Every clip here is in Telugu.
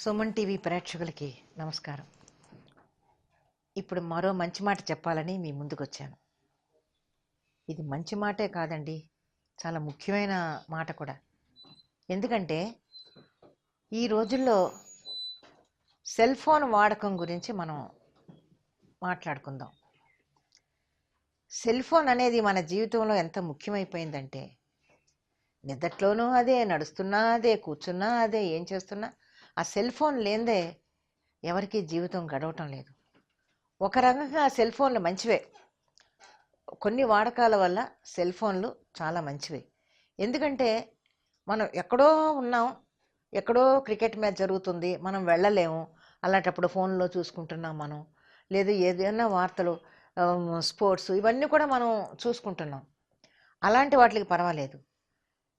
సుమన్ టీవీ ప్రేక్షకులకి నమస్కారం. ఇప్పుడు మరో మంచి మాట చెప్పాలని మీ ముందుకు వచ్చాను. ఇది మంచి మాటే కాదండి, చాలా ముఖ్యమైన మాట కూడా. ఎందుకంటే ఈ రోజుల్లో సెల్ ఫోన్ వాడకం గురించి మనం మాట్లాడుకుందాం. సెల్ ఫోన్ అనేది మన జీవితంలో ఎంత ముఖ్యమైపోయిందంటే, నిద్రలోనూ అదే, నడుస్తున్నా అదే, కూర్చున్నా అదే, ఏం చేస్తున్నా ఆ సెల్ ఫోన్ లేనిదే ఎవరికీ జీవితం గడవటం లేదు. ఒక రకంగా సెల్ ఫోన్లు మంచివే, కొన్ని వాడకాల వల్ల సెల్ ఫోన్లు చాలా మంచివి. ఎందుకంటే మనం ఎక్కడో ఉన్నాం, ఎక్కడో క్రికెట్ మ్యాచ్ జరుగుతుంది, మనం వెళ్ళలేము, అలాంటప్పుడు ఫోన్లో చూసుకుంటున్నాం మనం. లేదు ఏదైనా వార్తలు, స్పోర్ట్స్, ఇవన్నీ కూడా మనం చూసుకుంటున్నాం. అలాంటి వాటికి పర్వాలేదు.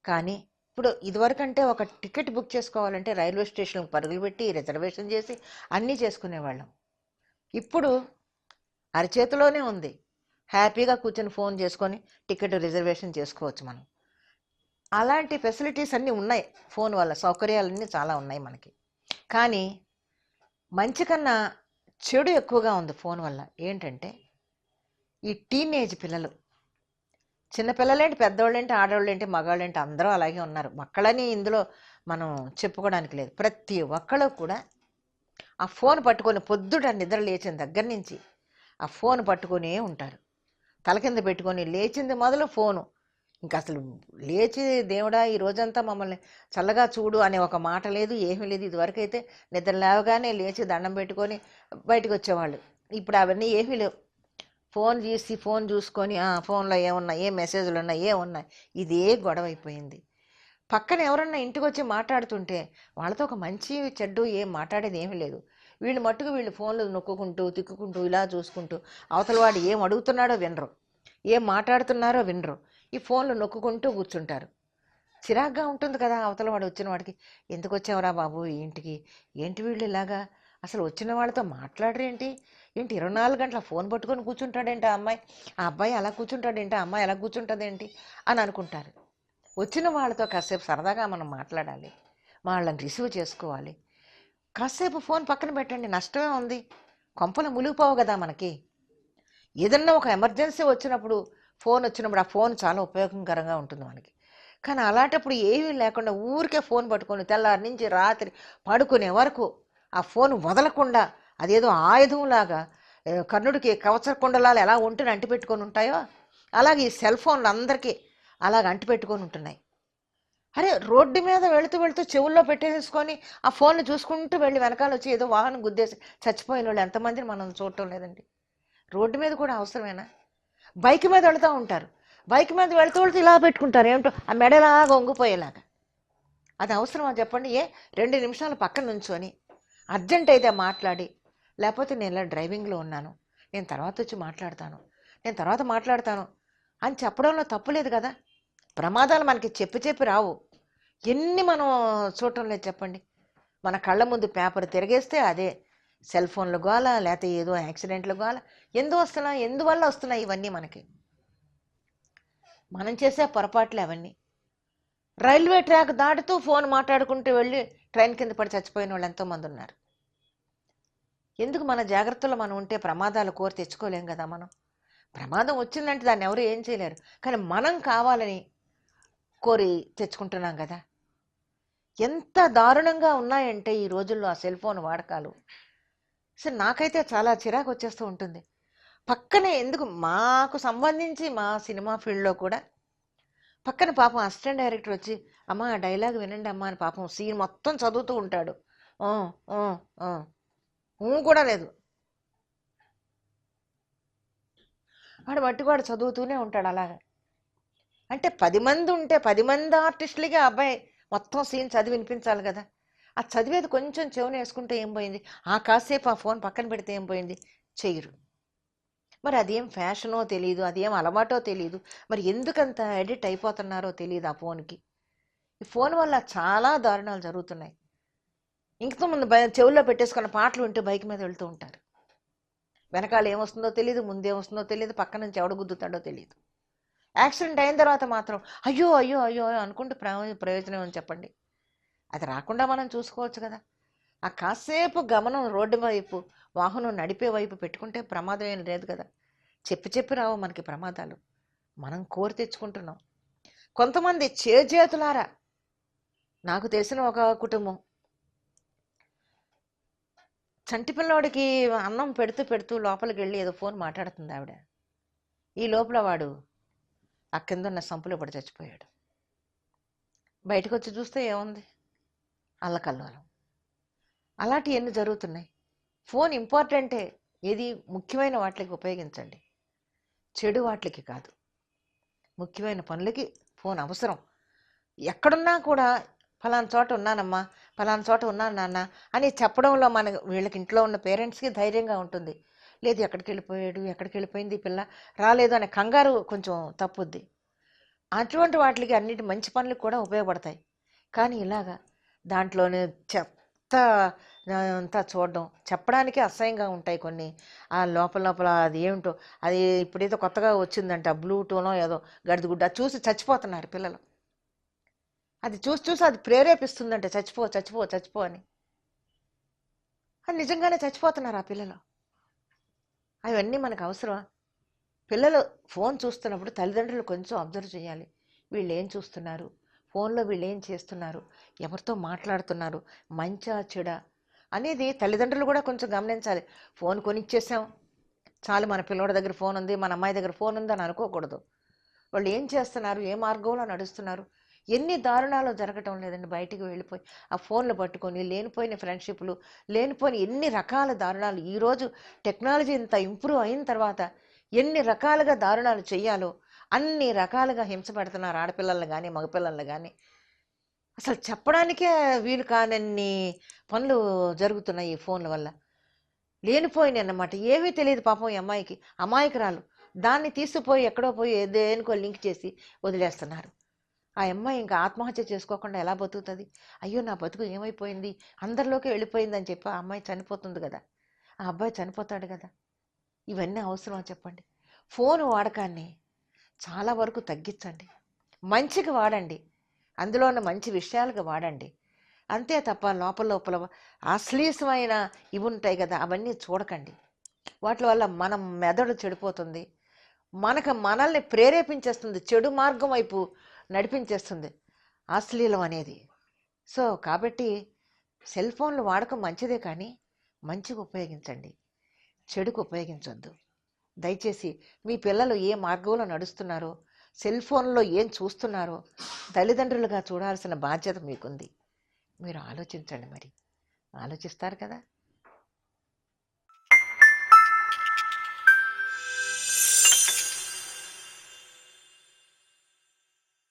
కానీ ఇప్పుడు ఇదివరకంటే ఒక టికెట్ బుక్ చేసుకోవాలంటే రైల్వే స్టేషన్కి పరుగులు పెట్టి రిజర్వేషన్ చేసి అన్నీ చేసుకునేవాళ్ళం. ఇప్పుడు అరచేతిలోనే ఉంది, హ్యాపీగా కూర్చొని ఫోన్ చేసుకొని టికెట్ రిజర్వేషన్ చేసుకోవచ్చు మనం. అలాంటి ఫెసిలిటీస్ అన్నీ ఉన్నాయి, ఫోన్ వల్ల సౌకర్యాలన్నీ చాలా ఉన్నాయి మనకి. కానీ మంచి కన్నా చెడు ఎక్కువగా ఉంది ఫోన్ వల్ల. ఏంటంటే ఈ టీనేజ్ పిల్లలు, చిన్నపిల్లలేంటి, పెద్దవాళ్ళేంటి, ఆడవాళ్ళేంటి, మగవాళ్ళేంటి, అందరూ అలాగే ఉన్నారు. మక్కలని ఇందులో మనం చెప్పుకోవడానికి లేదు. ప్రతి ఒక్కళ్ళు కూడా ఆ ఫోన్ పట్టుకొని పొద్దుట నిద్ర లేచిన దగ్గర నుంచి ఆ ఫోన్ పట్టుకొనే ఉంటారు. తల కింద పెట్టుకొని లేచింది మొదలు ఫోను. ఇంకా అసలు లేచి దేవుడా ఈ రోజంతా మమ్మల్ని చల్లగా చూడు అనే ఒక మాట లేదు, ఏమీ లేదు. ఇదివరకు అయితే నిద్ర లేవగానే లేచి దండం పెట్టుకొని బయటకు వచ్చేవాళ్ళు. ఇప్పుడు అవన్నీ ఏమీ లేవు. ఫోన్ తీసి ఫోన్ చూసుకొని ఫోన్లో ఏమున్నాయి, ఏ మెసేజ్లు ఉన్నాయి, ఏమున్నాయి, ఇదే గొడవ అయిపోయింది. పక్కన ఎవరన్నా ఇంటికి వచ్చి మాట్లాడుతుంటే వాళ్ళతో ఒక మంచి చెడ్డు ఏం మాట్లాడేది ఏమీ లేదు. వీళ్ళు మట్టుకు వీళ్ళు ఫోన్లు నొక్కుంటూ తిక్కుకుంటూ ఇలా చూసుకుంటూ అవతల వాడు ఏం అడుగుతున్నాడో వినరు, ఏం మాట్లాడుతున్నారో వినరు, ఈ ఫోన్లు నొక్కుంటూ కూర్చుంటారు. చిరాగ్గా ఉంటుంది కదా అవతల వాడు వచ్చిన వాడికి. ఎందుకు వచ్చావురా బాబు ఈ ఇంటికి, ఏంటి వీళ్ళు ఇలాగా, అసలు వచ్చిన వాళ్ళతో మాట్లాడరేంటి, ఏంటి 24 గంటల ఫోన్ పట్టుకొని కూర్చుంటాడేంటి ఆ అమ్మాయి, ఆ అబ్బాయి అలా కూర్చుంటాడేంటి, ఆ అమ్మాయి అలా కూర్చుంటుందేంటి అని అనుకుంటారు. వచ్చిన వాళ్ళతో కాసేపు సరదాగా మనం మాట్లాడాలి, వాళ్ళని రిసీవ్ చేసుకోవాలి. కాసేపు ఫోన్ పక్కన పెట్టండి, నష్టమే ఉంది, కొంపలు మునిగిపోవు కదా మనకి. ఏదన్నా ఒక ఎమర్జెన్సీ వచ్చినప్పుడు, ఫోన్ వచ్చినప్పుడు ఆ ఫోన్ చాలా ఉపయోగకరంగా ఉంటుంది మనకి. కానీ అలాంటప్పుడు ఏమీ లేకుండా ఊరికే ఫోన్ పట్టుకొని తెల్లారి నుంచి రాత్రి పడుకునే వరకు ఆ ఫోన్ వదలకుండా, అదేదో ఆయుధంలాగా, కర్ణుడికి కవచ కుండలాలు ఎలా ఒంటిని అంటిపెట్టుకొని ఉంటాయో అలాగే ఈ సెల్ ఫోన్లు అందరికీ అలాగ అంటిపెట్టుకొని ఉంటున్నాయి. అరే రోడ్డు మీద వెళుతూ వెళుతూ చెవుల్లో పెట్టేసుకొని ఆ ఫోన్లు చూసుకుంటూ వెళ్ళి వెనకాల వచ్చి ఏదో వాహనం గుద్దేసి చచ్చిపోయిన వాళ్ళు ఎంతమందిని మనం చూడటం లేదండి. రోడ్డు మీద కూడా అవసరమేనా? బైక్ మీద వెళుతూ ఉంటారు, బైక్ మీద వెళుతూ వెళుతూ ఇలా పెట్టుకుంటారు, ఏమిటో ఆ మెడలాగా వంగిపోయేలాగా. అది అవసరమా చెప్పండి? 2 నిమిషాలు పక్కన నుంచొని అర్జెంట్ అయితే మాట్లాడి, లేకపోతే నేను ఇలా డ్రైవింగ్లో ఉన్నాను, నేను తర్వాత వచ్చి మాట్లాడతాను, నేను తర్వాత మాట్లాడతాను అని చెప్పడంలో తప్పు లేదు కదా. ప్రమాదాలు మనకి చెప్పి చెప్పి రావు, ఎన్ని మనం చూడటం లేదు చెప్పండి. మన కళ్ళ ముందు పేపర్ తిరిగేస్తే అదే సెల్ ఫోన్లు గోల, లేకపోతే ఏదో యాక్సిడెంట్లు గోల. ఎందువల్ల వస్తున్నాయి ఇవన్నీ మనకి? మనం చేసే పొరపాట్లే అవన్నీ. రైల్వే ట్రాక్ దాటుతూ ఫోన్ మాట్లాడుకుంటూ వెళ్ళి ట్రైన్ కింద పడి చచ్చిపోయిన వాళ్ళు ఎంతోమంది ఉన్నారు. ఎందుకు? మన జాగ్రత్తలో మనం ఉంటే ప్రమాదాలు కోరి తెచ్చుకోలేం కదా మనం. ప్రమాదం వచ్చిందంటే దాన్ని ఎవరు ఏం చేయలేరు, కానీ మనం కావాలని కోరి తెచ్చుకుంటున్నాం కదా. ఎంత దారుణంగా ఉన్నాయంటే ఈ రోజుల్లో ఆ సెల్ ఫోన్ వాడకాలు. అసలు నాకైతే చాలా చిరాకు వచ్చేస్తూ ఉంటుంది. పక్కనే ఎందుకు, మాకు సంబంధించి మా సినిమా ఫీల్డ్లో కూడా పక్కన పాపం అసిస్టెంట్ డైరెక్టర్ వచ్చి అమ్మ ఆ డైలాగ్ వినండి అమ్మ అని పాపం సీన్ మొత్తం చదువుతూ ఉంటాడు. "ఆ, ఆ, ఆ." కూడా లేదు, వాడు మట్టువాడు చదువుతూనే ఉంటాడు అలాగా. అంటే 10 మంది ఉంటే 10 మంది ఆర్టిస్టులకి ఆ అబ్బాయి మొత్తం సీన్ చదివి వినిపించాలి కదా. ఆ చదివేది కొంచెం చెవున వేసుకుంటే ఏం పోయింది, ఆ కాసేపు ఆ ఫోన్ పక్కన పెడితే ఏం పోయింది? చెయ్యరు. మరి అదేం ఫ్యాషనో తెలియదు, అదేం అలవాటో తెలియదు, మరి ఎందుకంత ఎడిట్ అయిపోతున్నారో తెలియదు ఆ ఫోన్కి. ఈ ఫోన్ వల్ల చాలా దారుణాలు జరుగుతున్నాయి. ఇంకతో ముందు చెవుల్లో పెట్టేసుకున్న పాటలు వింటూ బైక్ మీద వెళ్తూ ఉంటారు. వెనకాల ఏమొస్తుందో తెలియదు, ముందేమొస్తుందో తెలియదు, పక్క నుంచి ఎవడ గుద్దుతాడో తెలియదు. యాక్సిడెంట్ అయిన తర్వాత మాత్రం అయ్యో అయ్యో అయ్యో అనుకుంటూ ప్రయోజనం అని చెప్పండి. అది రాకుండా మనం చూసుకోవచ్చు కదా. ఆ కాసేపు గమనం రోడ్డు వైపు, వాహనం నడిపే వైపు పెట్టుకుంటే ప్రమాదం ఏం లేదు కదా. చెప్పి చెప్పి రావు మనకి ప్రమాదాలు, మనం కోరి తెచ్చుకుంటున్నాం. కొంతమంది చేజేతులారా, నాకు తెలిసిన ఒక కుటుంబం, చంటి పిల్లోడికి అన్నం పెడుతూ పెడుతూ లోపలికి వెళ్ళి ఏదో ఫోన్ మాట్లాడుతుంది ఆవిడ. ఈ లోపల వాడు ఆ కింద ఉన్న సంపులో పడి చచ్చిపోయాడు. బయటకు వచ్చి చూస్తే ఏముంది, అల్లకల్లోలం. అలాంటివి ఎన్ని జరుగుతున్నాయి. ఫోన్ ఇంపార్టెంటే, ఏది ముఖ్యమైన వాటికి ఉపయోగించండి, చెడు వాటికి కాదు. ముఖ్యమైన పనులకి ఫోన్ అవసరం. ఎక్కడున్నా కూడా ఫలానా చోట ఉన్నానమ్మా, ఫలానా చోట ఉన్నాను నాన్న అని చెప్పడంలో మన వీళ్ళకి ఇంట్లో ఉన్న పేరెంట్స్కి ధైర్యంగా ఉంటుంది. లేదు ఎక్కడికి వెళ్ళిపోయాడు, ఎక్కడికి వెళ్ళిపోయింది ఈ పిల్ల, రాలేదు అనే కంగారు కొంచెం తప్పుద్ది. అటువంటి వాటికి అన్నిటి మంచి పనులకు కూడా ఉపయోగపడతాయి. కానీ ఇలాగా దాంట్లోనే చెత్త అంతా చూడడం, చెప్పడానికే అసహ్యంగా ఉంటాయి కొన్ని. ఆ లోపల లోపల అది ఏమిటో, అది ఇప్పుడేదో కొత్తగా వచ్చిందంట బ్లూటూనో ఏదో గడిదిగుడ్డ, చూసి చచ్చిపోతున్నారు పిల్లలు. అది చూసి చూసి అది ప్రేరేపిస్తుందంటే చచ్చిపో చచ్చిపో చచ్చిపో అని. అది నిజంగానే చచ్చిపోతున్నారు ఆ పిల్లలు. అవన్నీ మనకు అవసరమా? పిల్లలు ఫోన్ చూస్తున్నప్పుడు తల్లిదండ్రులు కొంచెం అబ్జర్వ్ చేయాలి. వీళ్ళు ఏం చూస్తున్నారు, ఫోన్లో వీళ్ళు ఏం చేస్తున్నారు, ఎవరితో మాట్లాడుతున్నారు, మంచా చెడా అనేది తల్లిదండ్రులు కూడా కొంచెం గమనించాలి. ఫోన్ కొనిచ్చేసాం చాలు, మన పిల్లోడి దగ్గర ఫోన్ ఉంది, మన అమ్మాయి దగ్గర ఫోన్ ఉంది అని అనుకోకూడదు. వాళ్ళు ఏం చేస్తున్నారు, ఏ మార్గంలో నడుస్తున్నారు. ఎన్ని దారుణాలు జరగటం లేదండి. బయటికి వెళ్ళిపోయి ఆ ఫోన్లు పట్టుకొని లేనిపోయిన ఫ్రెండ్షిప్లు, లేనిపోయిన ఎన్ని రకాల దారుణాలు. ఈరోజు టెక్నాలజీ ఇంత ఇంప్రూవ్ అయిన తర్వాత ఎన్ని రకాలుగా దారుణాలు చెయ్యాలో అన్ని రకాలుగా హింస పెడుతున్నారు ఆడపిల్లల్ని కానీ మగపిల్లల్ని కానీ. అసలు చెప్పడానికే వీలు కానన్ని పనులు జరుగుతున్నాయి ఈ ఫోన్ల వల్ల. లేనిపోయినాయి అన్నమాట. ఏమీ తెలియదు పాపం ఈ అమ్మాయికి, అమాయకురాలు. దాన్ని తీసుకుపోయి ఎక్కడో పోయి దేనికో లింక్ చేసి వదిలేస్తున్నారు. ఆ అమ్మాయి ఇంకా ఆత్మహత్య చేసుకోకుండా ఎలా బతుకుతుంది? అయ్యో నా బతుకు ఏమైపోయింది, అందరిలోకి వెళ్ళిపోయిందని చెప్పి ఆ అమ్మాయి చనిపోతుంది కదా, ఆ అబ్బాయి చనిపోతాడు కదా. ఇవన్నీ అవసరమా చెప్పండి? ఫోన్ వాడకాన్ని చాలా వరకు తగ్గించండి, మంచికి వాడండి, అందులో ఉన్న మంచి విషయాలకు వాడండి. అంతే తప్ప లోపల లోపల అశ్లీలమైన ఇవి ఉంటాయి కదా, అవన్నీ చూడకండి. వాటి వల్ల మన మెదడు చెడిపోతుంది, మనల్ని ప్రేరేపించేస్తుంది, చెడు మార్గం వైపు నడిపించేస్తుంది అశ్లీలం అనేది. సో కాబట్టి సెల్ ఫోన్లు వాడకం మంచిదే, కానీ మంచిగా ఉపయోగించండి, చెడుకు ఉపయోగించొద్దు. దయచేసి మీ పిల్లలు ఏ మార్గంలో నడుస్తున్నారో, సెల్ ఫోన్లో ఏం చూస్తున్నారో తల్లిదండ్రులుగా చూడాల్సిన బాధ్యత మీకుంది. మీరు ఆలోచించండి. మరి ఆలోచిస్తారు కదా.